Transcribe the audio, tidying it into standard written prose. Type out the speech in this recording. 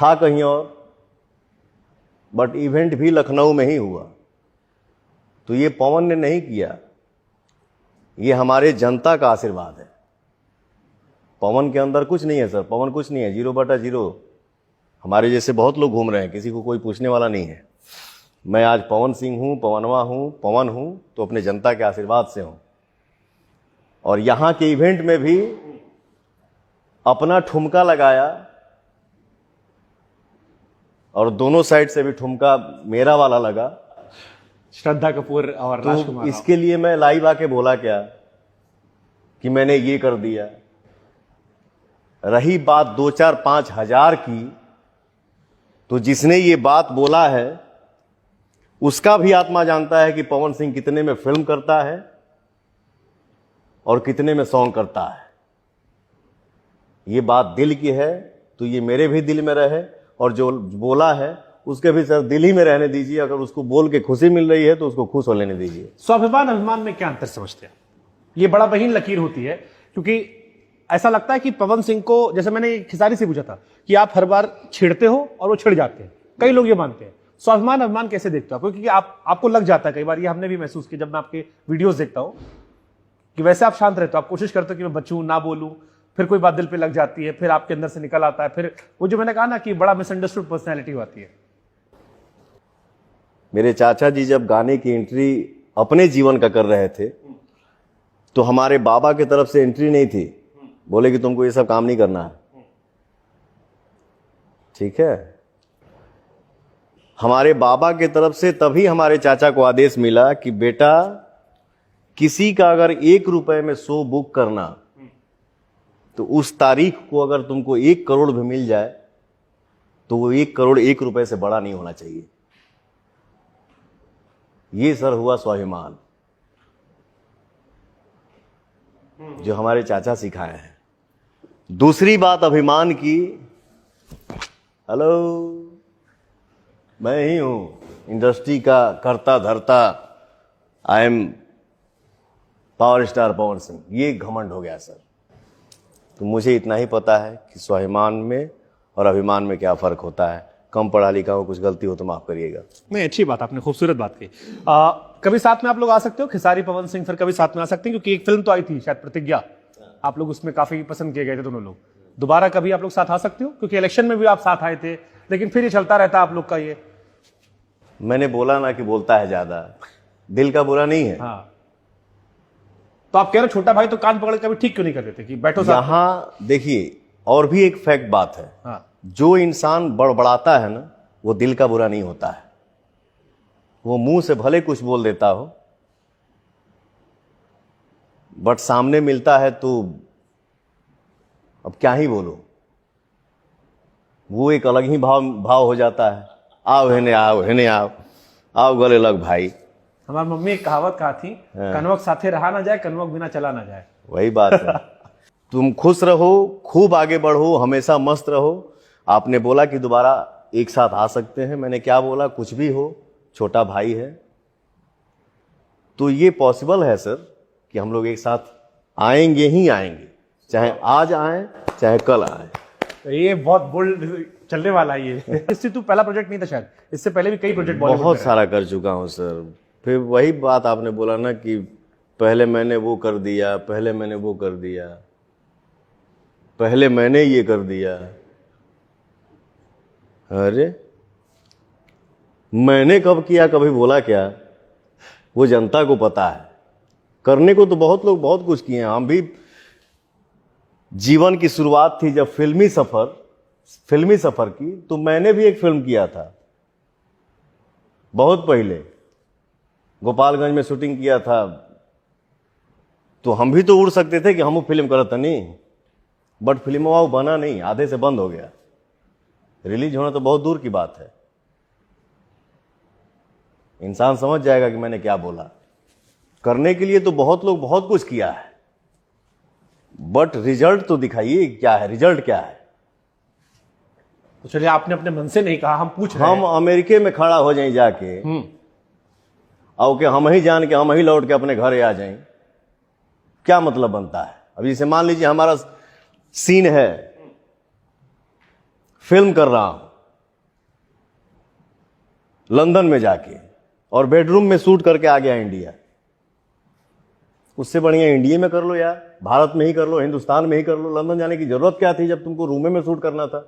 था कहीं और, बट इवेंट भी लखनऊ में ही हुआ। तो ये पवन ने नहीं किया, ये हमारे जनता का आशीर्वाद है। पवन के अंदर कुछ नहीं है सर, पवन कुछ नहीं है, 0/0। हमारे जैसे बहुत लोग घूम रहे हैं, किसी को कोई पूछने वाला नहीं है। मैं आज पवन सिंह हूं, पवनवा हूं, पवन हूं तो अपने जनता के आशीर्वाद से हूं। और यहां के इवेंट में भी अपना ठुमका लगाया, और दोनों साइड से भी ठुमका मेरा वाला लगा। श्रद्धा कपूर और राजकुमार तो इसके लिए मैं लाइव आके बोला क्या कि मैंने ये कर दिया। रही बात 2, 4, 5 हजार की, तो जिसने ये बात बोला है उसका भी आत्मा जानता है कि पवन सिंह कितने में फिल्म करता है और कितने में सॉन्ग करता है। ये बात दिल की है, तो ये मेरे भी दिल में रहे, और जो बोला है उसके भी सर दिल ही में रहने दीजिए। अगर उसको बोल के खुशी मिल रही है तो उसको खुश हो लेने दीजिए। स्वाभिमान अभिमान में क्या अंतर समझते हैं? ये बड़ा बहीन लकीर होती है, क्योंकि ऐसा लगता है कि पवन सिंह को, जैसे मैंने खिसारी से पूछा था कि आप हर बार छेड़ते हो और वो छिड़ जाते हैं, कई लोग ये मानते हैं। स्वाभिमान अभिमान कैसे देखते हो? क्योंकि आपको लग जाता है, कई बार ये हमने भी महसूस किया जब मैं आपके वीडियोस देखता हूं कि वैसे आप शांत रहते हो, आप कोशिश करते हो कि मैं बचूं, ना बोलूं, फिर कोई बात दिल पे लग जाती है, फिर आपके अंदर से निकल आता है, फिर वो जो मैंने कहा ना कि बड़ा मिसअंडरस्टूड पर्सनैलिटी होती है। मेरे चाचा जी जब गाने की एंट्री अपने जीवन का कर रहे थे, तो हमारे बाबा की तरफ से एंट्री नहीं थी, बोले कि तुमको ये सब काम नहीं करना है। ठीक है, हमारे बाबा की तरफ से तभी हमारे चाचा को आदेश मिला कि बेटा, किसी का अगर 1 रुपए में शो बुक करना, तो उस तारीख को अगर तुमको 1 करोड़ भी मिल जाए तो वो 1 करोड़ 1 रुपए से बड़ा नहीं होना चाहिए। ये सर हुआ स्वाभिमान, जो हमारे चाचा सिखाए हैं। दूसरी बात अभिमान की, हेलो, मैं ही हूं इंडस्ट्री का करता धरता, I am power star Pawan Singh, ये घमंड हो गया सर। तो मुझे इतना ही पता है कि स्वाभिमान में और अभिमान में क्या फर्क होता है। कम पढ़ा लिखा हो, कुछ गलती हो तो माफ करिएगा। नहीं, अच्छी बात, आपने खूबसूरत बात की। कभी साथ में आप लोग आ सकते हो, खिसारी पवन सिंह, फिर कभी साथ में आ सकते हैं, क्योंकि एक फिल्म तो आई थी शायद प्रतिज्ञा, आप लोग उसमें काफी पसंद किए गए थे दोनों लोग। दोबारा कभी आप लोग साथ आ सकते हो, क्योंकि इलेक्शन में भी आप साथ आए थे, लेकिन फिर ये चलता रहता आप लोग का ये। मैंने बोला ना कि बोलता है ज्यादा, दिल का बुरा नहीं है। हाँ, तो आप कह रहे हो छोटा भाई तो कान पकड़ के कभी ठीक क्यों नहीं कर देते कि बैठो साथ? यहां देखिए, और भी एक फैक्ट बात है। हाँ, जो इंसान बड़बड़ाता है ना, वो दिल का बुरा नहीं होता है। वो मुंह से भले कुछ बोल देता हो, बट सामने मिलता है तो अब क्या ही बोलो, वो एक अलग ही भाव हो जाता है। आओ हेने आओ, हेने आओ, आओ गले लग भाई। हमारी मम्मी एक कहावत कहा थी, कनवक साथे रहा ना जाए, कनवक बिना चला ना जाए। वही बात है। तुम खुश रहो, खूब आगे बढ़ो, हमेशा मस्त रहो। आपने बोला कि दोबारा एक साथ आ सकते हैं, मैंने क्या बोला, कुछ भी हो, छोटा भाई है। तो ये पॉसिबल है सर कि हम लोग एक साथ आएंगे ही आएंगे, चाहे आज आए चाहे कल आए। ये बहुत बोल्ड चलने वाला है ये। इससे तो पहला प्रोजेक्ट नहीं था शायद, इससे पहले भी कई प्रोजेक्ट बहुत सारा कर चुका हूं सर। फिर वही बात आपने बोला ना कि पहले मैंने वो कर दिया, पहले मैंने वो कर दिया, पहले मैंने ये कर दिया। अरे मैंने कब किया, कभी बोला क्या? वो जनता को पता है। करने को तो बहुत लोग बहुत कुछ किए हैं। हम भी, जीवन की शुरुआत थी जब फिल्मी सफर की, तो मैंने भी एक फिल्म किया था बहुत पहले, गोपालगंज में शूटिंग किया था। तो हम भी तो उड़ सकते थे कि हम वो फिल्म करत नहीं, बट फिल्म वो बना नहीं, आधे से बंद हो गया। रिलीज होना तो बहुत दूर की बात है। इंसान समझ जाएगा कि मैंने क्या बोला। करने के लिए तो बहुत लोग बहुत कुछ किया है, बट रिजल्ट तो दिखाइए, क्या है रिजल्ट, क्या है। तो चलिए, आपने अपने मन से नहीं कहा, हम पूछ रहे हैं। हम अमेरिका में खड़ा हो जाए जाके, और कि हम ही जान के हम ही लौट के अपने घर आ जाएं, क्या मतलब बनता है? अब जैसे मान लीजिए हमारा सीन है, फिल्म कर रहा हूं, लंदन में जाके और बेडरूम में शूट करके आ गया इंडिया। उससे बढ़िया इंडिया में कर लो यार, भारत में ही कर लो, हिंदुस्तान में ही कर लो। लंदन जाने की जरूरत क्या थी जब तुमको रूम में शूट करना था।